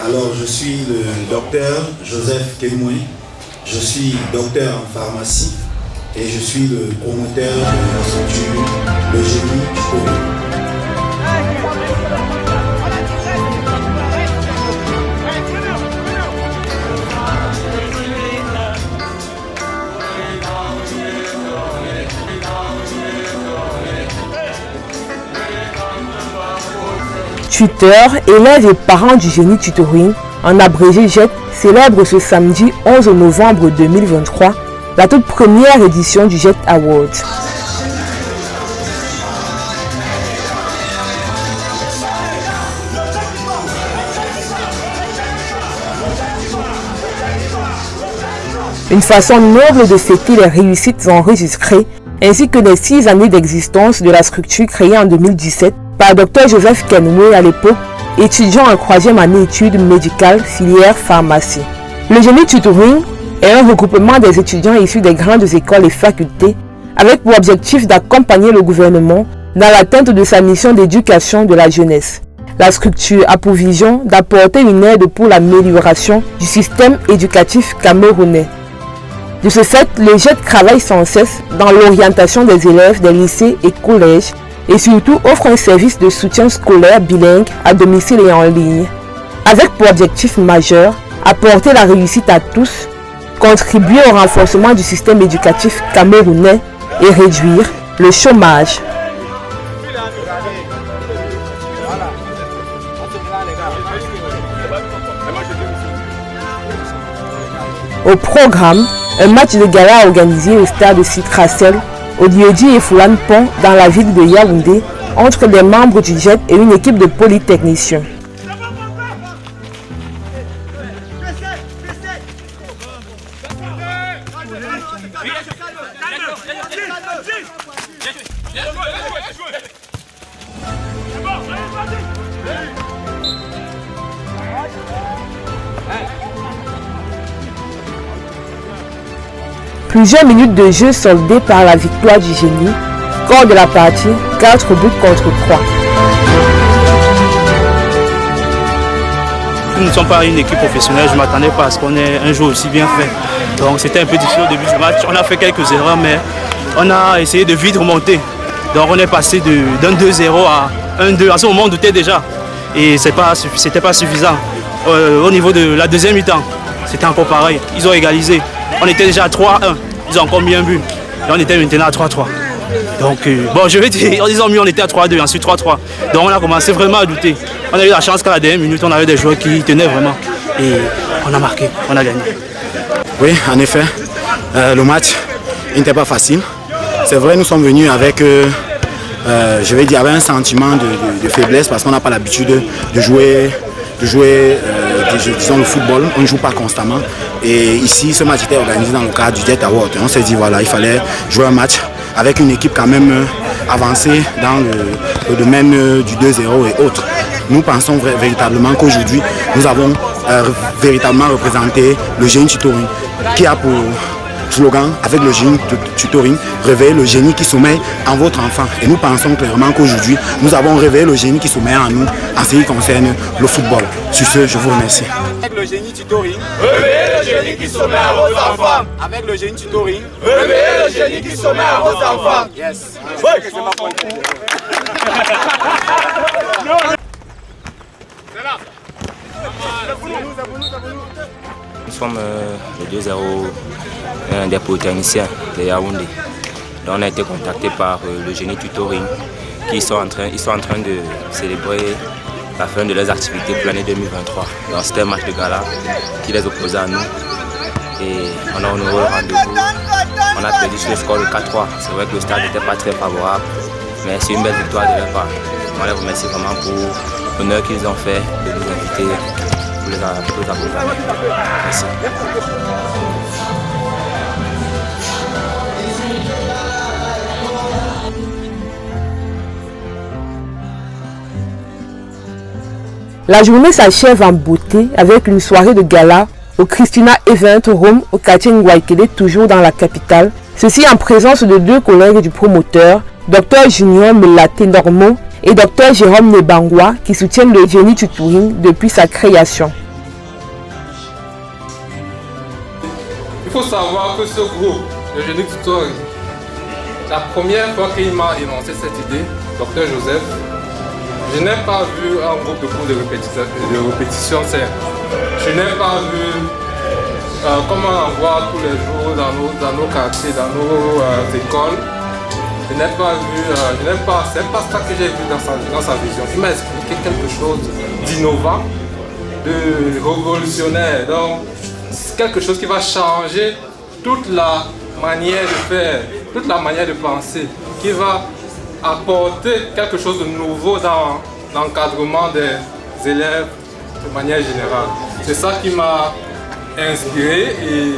Alors, je suis le docteur Joseph Kenmoué. Je suis docteur en pharmacie et je suis le promoteur de l'Institut Le Génie Tutoring. Tuteurs, élèves et parents du Génie Tutoring, en abrégé GET, célèbre ce samedi 11 novembre 2023 la toute première édition du GET Awards. Une façon noble de fêter les réussites enregistrées ainsi que les 6 années d'existence de la structure créée en 2017 par Dr Joseph Kenmoué à l'époque, étudiant en 3e année études médicales filière pharmacie. Le Génie Tutoring est un regroupement des étudiants issus des grandes écoles et facultés avec pour objectif d'accompagner le gouvernement dans l'atteinte de sa mission d'éducation de la jeunesse. La structure a pour vision d'apporter une aide pour l'amélioration du système éducatif camerounais. De ce fait, le GET travaille sans cesse dans l'orientation des élèves des lycées et collèges et surtout offre un service de soutien scolaire bilingue à domicile et en ligne, avec pour objectif majeur apporter la réussite à tous, contribuer au renforcement du système éducatif camerounais et réduire le chômage. Au programme, un match de gala organisé au stade Citracel, au lieu-dit et Foulane Pont dans la ville de Yaoundé entre des membres du GET et une équipe de polytechniciens. Plusieurs minutes de jeu soldées par la victoire du Génie. Score de la partie, 4 buts contre 3. Nous ne sommes pas une équipe professionnelle, je ne m'attendais pas à ce qu'on ait un jeu aussi bien fait. Donc c'était un peu difficile au début du match. On a fait quelques erreurs, mais on a essayé de vite remonter. Donc on est passé d'un 2-0 à 1-2. À ce moment, on doutait déjà. Et ce n'était pas suffisant. Au niveau de la deuxième mi-temps, c'était encore pareil. Ils ont égalisé. On était déjà à 3-1. Ils ont encore mis un but. Et on était maintenant à 3-3. Donc, bon, je vais dire, ils ont mis, on était à 3-2, ensuite 3-3. Donc, on a commencé vraiment à douter. On a eu la chance qu'à la dernière minute, on avait des joueurs qui tenaient vraiment. Et on a marqué, on a gagné. Oui, en effet, le match n'était pas facile. C'est vrai, nous sommes venus avec, je vais dire, avec un sentiment de faiblesse parce qu'on n'a pas l'habitude de jouer disons le football, on ne joue pas constamment. Et ici, ce match était organisé dans le cadre du GET Award. On s'est dit, voilà, il fallait jouer un match avec une équipe quand même avancée dans le domaine du 2-0 et autres. Nous pensons véritablement qu'aujourd'hui, nous avons véritablement représenté le Génie Tutoring, qui a pour slogan, avec le Génie Tutoring, réveiller le génie qui sommeille en votre enfant. Et nous pensons clairement qu'aujourd'hui, nous avons réveillé le génie qui sommeille en nous en ce qui concerne le football. Sur ce, je vous remercie. Avec le Génie Tutoring, réveillez le génie qui sommeille à vos enfants. Avec le Génie Tutoring, réveillez le génie qui sommeille à vos enfants. Yes. Nous sommes le 2-0 des polytechniciens de Yaoundé. Donc on a été contacté par le Génie Tutoring qui sont en train de célébrer la fin de leurs activités pour l'année 2023. Donc c'était un match de gala qui les opposait à nous. Et on a honoré le rendez-vous. On a perdu sur le score de 4-3. C'est vrai que le stade n'était pas très favorable, mais c'est une belle victoire de leur part. On les remercie vraiment pour l'honneur qu'ils ont fait de nous inviter pour les accompagner. Merci. La journée s'achève en beauté avec une soirée de gala au Christina Event Room au quartier Ngouaikele, toujours dans la capitale. Ceci en présence de 2 collègues du promoteur, Dr Junior Melate Normo et Dr Jérôme Nebangwa, qui soutiennent le Génie Tutoring depuis sa création. faut savoir que ce groupe, le génie tutoring, la première fois qu'il m'a énoncé cette idée, Dr Joseph, je n'ai pas vu un groupe de cours de répétition simple. Je n'ai pas vu comme on en voit tous les jours dans nos quartiers, dans nos écoles. Je n'ai pas vu, c'est pas ça que j'ai vu dans sa vision. Il m'a expliqué quelque chose d'innovant, de révolutionnaire. Donc, c'est quelque chose qui va changer toute la manière de faire, toute la manière de penser, qui va apporter quelque chose de nouveau dans l'encadrement des élèves de manière générale. C'est ça qui m'a inspiré et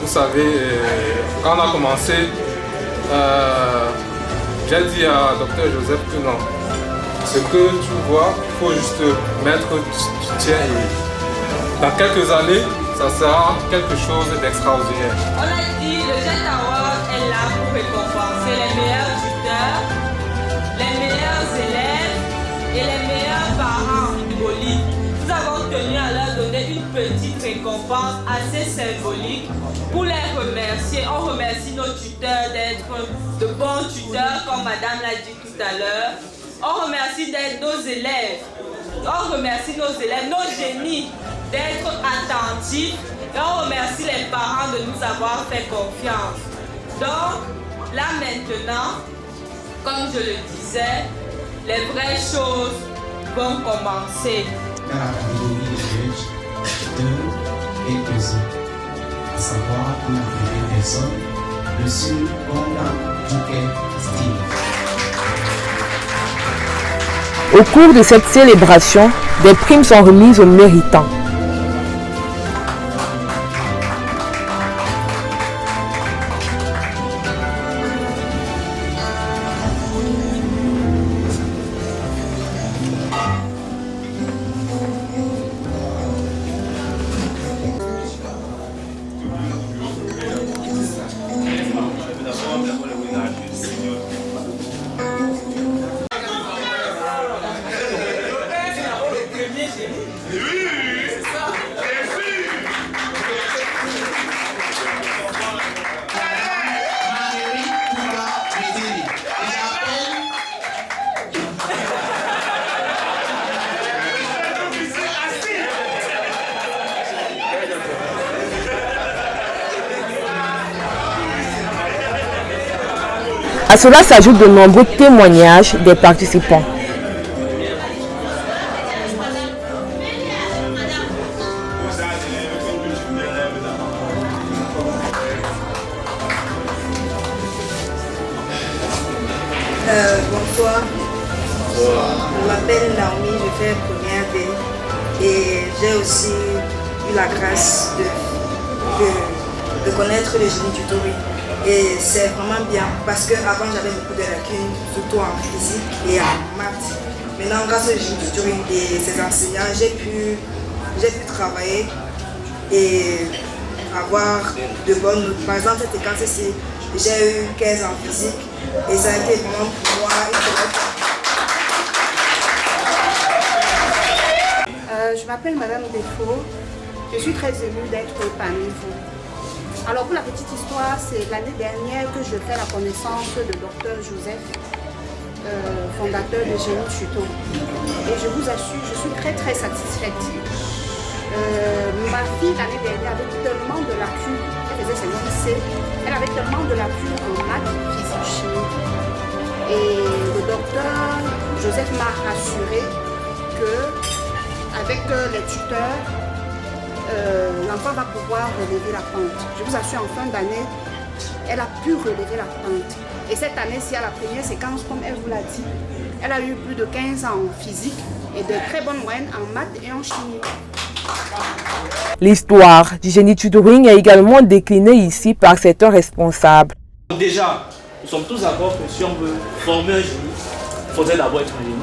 vous savez, quand on a commencé, j'ai dit à Dr Joseph que non, ce que tu vois, il faut juste mettre du tien et dans quelques années, ça sera quelque chose d'extraordinaire. On a dit le Jet Award est là pour récompenser les meilleurs tuteurs, les meilleurs élèves et les meilleurs parents symboliques. Nous avons tenu à leur donner une petite récompense assez symbolique pour les remercier. On remercie nos tuteurs d'être de bons tuteurs, comme Madame l'a dit tout à l'heure. On remercie d'être nos élèves. On remercie nos élèves, nos génies, d'être attentifs. Et on remercie les parents de nous avoir fait confiance. Donc, là maintenant, comme je le disais, les vraies choses vont commencer. Dans la catégorie de juge, quelques-uns, à savoir pour la première personne, Monsieur Bonda Duquet Steve. Au cours de cette célébration, des primes sont remises aux méritants. À cela s'ajoutent de nombreux témoignages des participants. Bonsoir. Je m'appelle Naomi, je fais première D et j'ai aussi eu la grâce de connaître le génie tutoring. Et c'est vraiment bien parce qu'avant j'avais beaucoup de lacunes, surtout en physique et en maths. Maintenant, grâce au génie tutoring et ses enseignants, j'ai pu travailler et avoir de bonnes notes. Par exemple, cette séquence-ci, j'ai eu 15 en physique et ça a été vraiment pour moi une Je m'appelle Madame Défaut. Je suis très émue d'être parmi vous. Alors pour la petite histoire, c'est l'année dernière que je fais la connaissance de Dr Joseph, fondateur de Génie Tuto. Et je vous assure, je suis très satisfaite. Ma fille l'année dernière avait tellement de lacunes, elle faisait ses lycée, elle avait tellement de lacunes en maths, physique, chimie. Et le docteur Joseph m'a rassuré que avec les tuteurs, l'enfant va pouvoir relever la pente. Je vous assure, en fin d'année, elle a pu relever la pente. Et cette année-ci, à la première séquence, comme elle vous l'a dit, elle a eu plus de 15 ans en physique et de très bonnes moyennes en maths et en chimie. L'histoire du génie tutoring est également déclinée ici par certains responsables. Déjà, nous sommes tous d'accord que si on veut former un génie, il faudrait d'abord être un génie.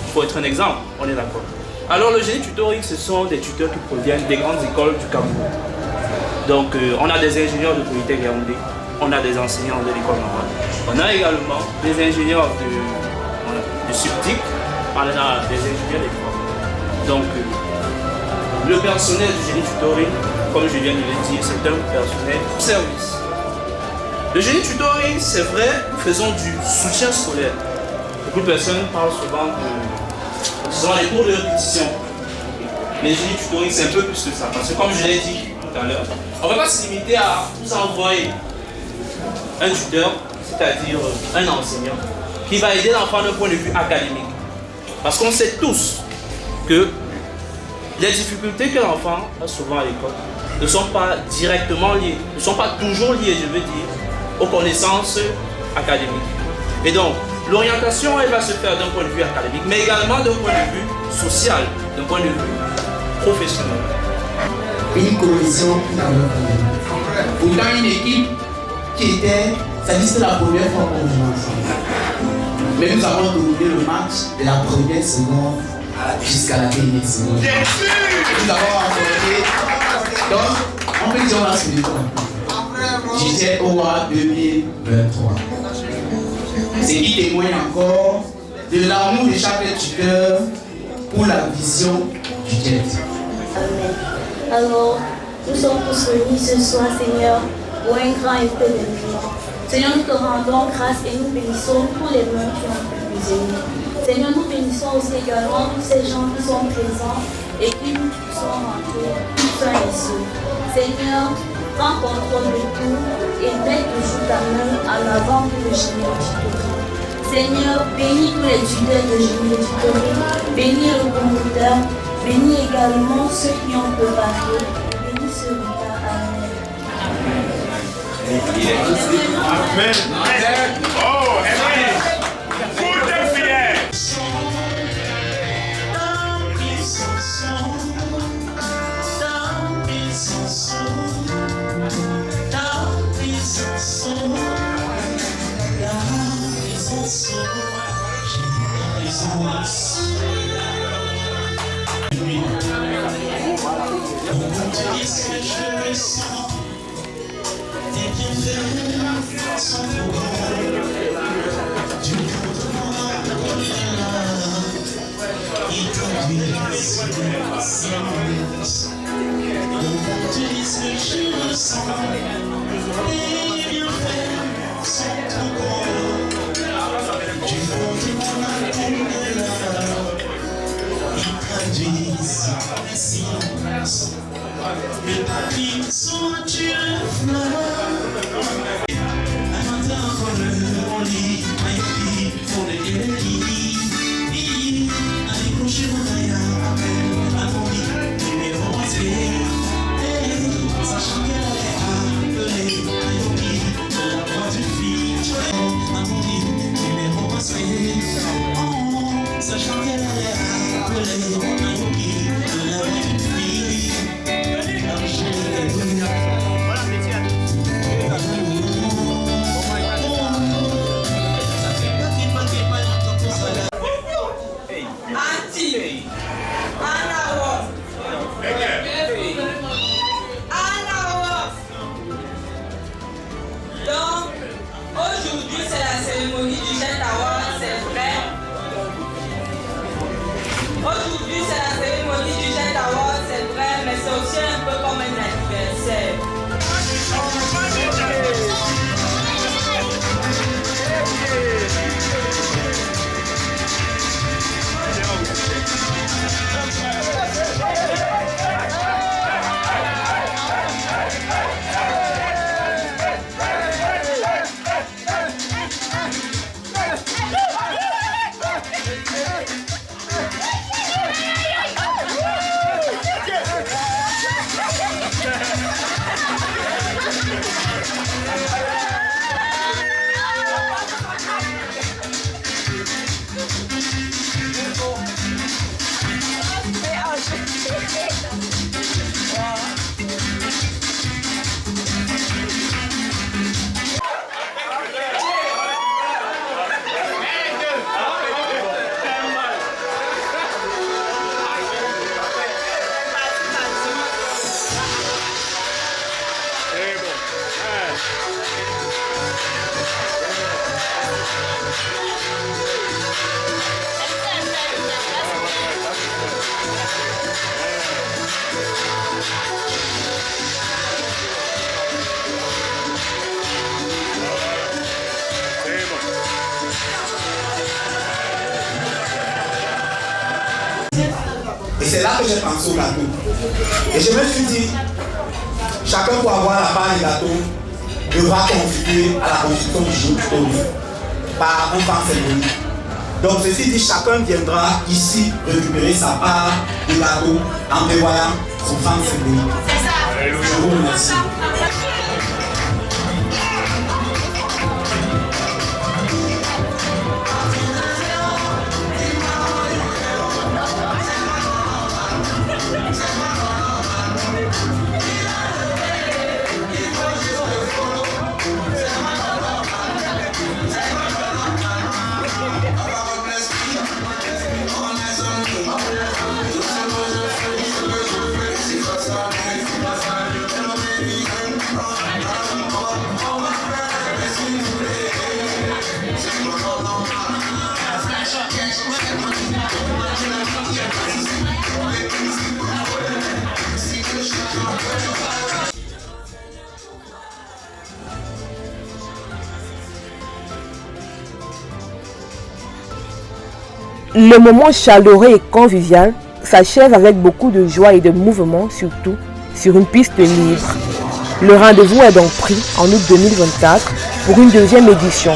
Il faut être un exemple, on est d'accord. Alors le génie tutoring, ce sont des tuteurs qui proviennent des grandes écoles du Cameroun. Donc on a des ingénieurs de Polytechnique Yaoundé, on a des enseignants de l'école normale. On a également des ingénieurs de Subtic, on a des ingénieurs des formes. Donc le personnel du génie tutoring comme je viens de le dire, c'est un personnel de service. Le génie tutoring, c'est vrai, nous faisons du soutien scolaire. Beaucoup de personnes parlent souvent de les cours de répétition. Mais le génie tutoring, c'est un peu plus que ça. Parce que comme je l'ai dit tout à l'heure, on ne va pas se limiter à vous envoyer un tuteur, c'est-à-dire un enseignant, qui va aider l'enfant d'un point de vue académique. Parce qu'on sait tous que les difficultés que l'enfant a souvent à l'école ne sont pas directement liées, ne sont pas toujours liées, je veux dire, aux connaissances académiques. Et donc, l'orientation, elle va se faire d'un point de vue académique, mais également d'un point de vue social, d'un point de vue professionnel. Une cohésion dans notre famille. Pourtant, une équipe qui était, ça dit c'est la première fois qu'on joue ensemble. Mais nous avons dominé le match de la première seconde jusqu'à la dernière seconde. Nous avons affronté, donc on peut dire on a suivi J'étais au mois 2023. Ce qui témoigne encore de l'amour de chaque tuteur pour la vision du jet. Amen. Alors, nous sommes tous réunis ce soir, Seigneur, pour un grand événement. Seigneur, nous te rendons grâce et nous bénissons tous les mains qui ont pu nous aider. Seigneur, nous bénissons aussi également tous ces gens qui sont présents et qui nous sont rentrés sains et saufs. Seigneur, prends contrôle de tout et mets toujours ta main en avant pour le génie tutoring. Seigneur, bénis tous les tuteurs de génie tutoring, bénis le promoteur, bénis également ceux qui ont préparé, bénis ce repas. Amen. Amen. Oh, amen. Pour tes prières. que j'ai pensé au gâteau. Et je me suis dit, chacun pour avoir la part du gâteau devra contribuer à la construction du génie Tutoring par un fan symbolique. Donc ceci dit, chacun viendra ici récupérer sa part du gâteau en prévoyant son fan symbolique. Je vous remercie. Le moment chaleureux et convivial s'achève avec beaucoup de joie et de mouvement, surtout sur une piste libre. Le rendez-vous est donc pris en août 2024 pour une deuxième édition.